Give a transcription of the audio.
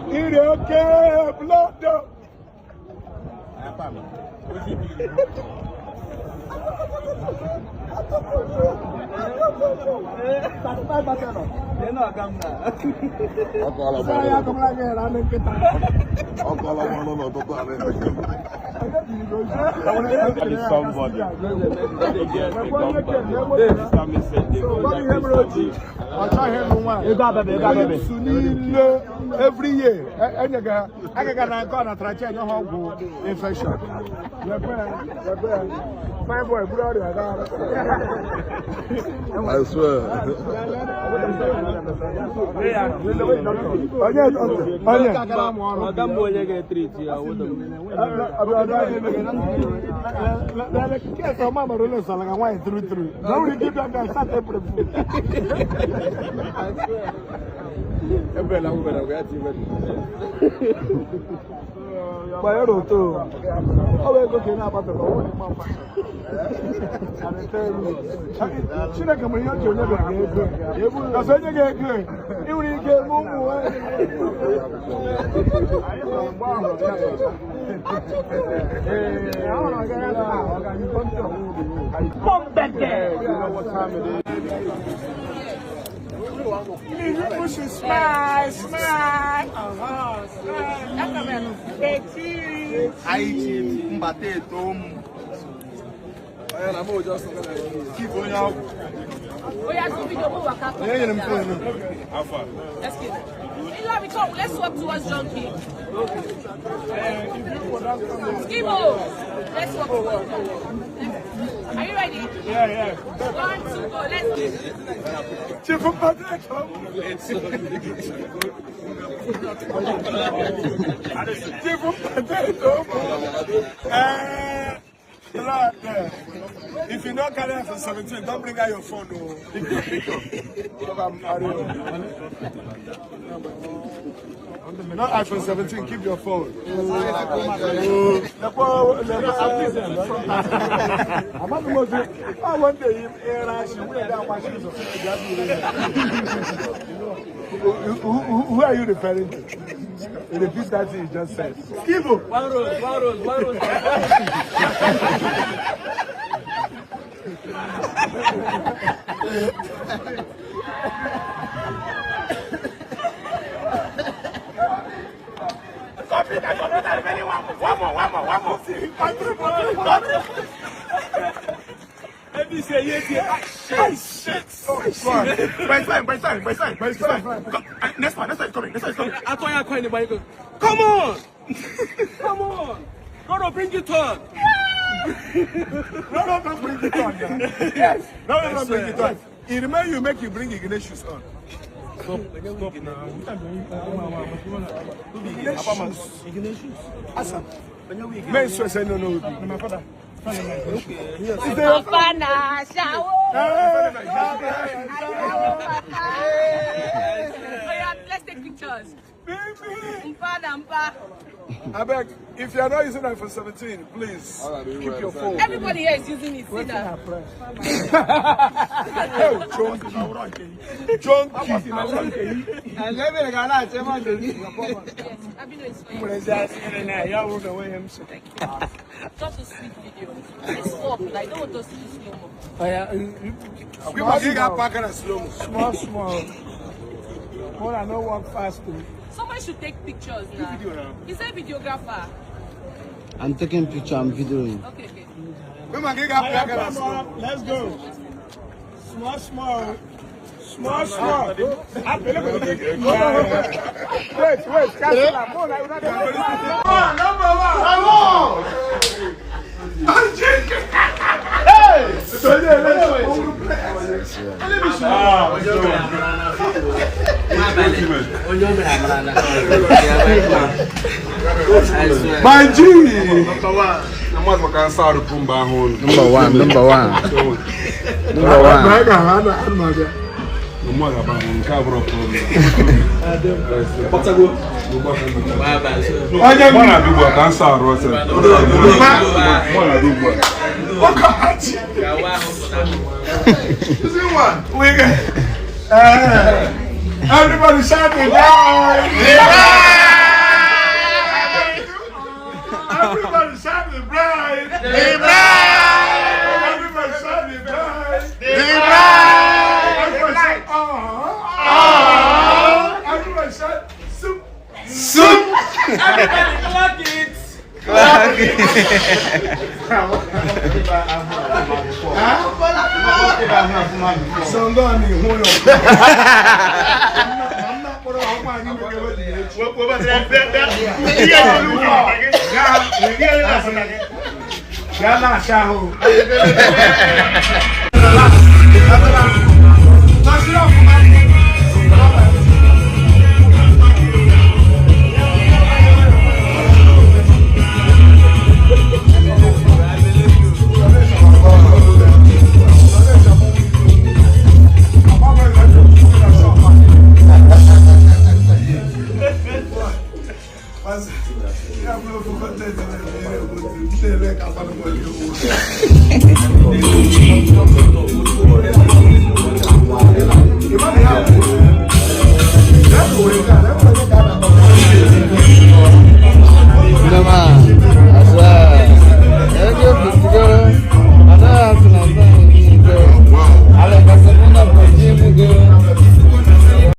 okay, blood up. Every year, I can infection. My boy, brother, I swear. Smile, smile. Let's walk towards Junkie. Skibo, let's walk towards Junkie. Are you ready? Yeah. 1, 2, go. Let's go. Chief of Potato. Chief of Potato. If you don't carry for 17, don't bring out your phone. Not iPhone 17, keep your phone. Who are you referring to? Repeat that thing you just said. Skibo! One rose. One more. Let me say yes. Shit. By side. Next one is coming. Come on! Gonna bring it on. No, don't bring it on. Yes. No, bring it on. In the man you make you bring Ignatius on. Stop now. Ignatius. Asa. Men so say no. My father. Apama, shower. Let's take pictures. I beg, if you are not using iPhone 17, please keep your phone. Everybody here is using it. See that? Just a sweet video. It's up. I don't want to see this slow mo. We must get back and slow mo. Small. More than no work fast. Someone should take pictures now. He's a videographer. I'm taking picture, I'm videoing. Okay. We must get back and slow mo. Let's go. Small. Wait, number one. Hey! My G! Number one. Everybody shout the bride. Everybody shout the bride. Everybody shout the bride. Everybody shout everybody shout soup. Soup. Everybody clap it. Somebody hold on. I'm not going to hold my name again.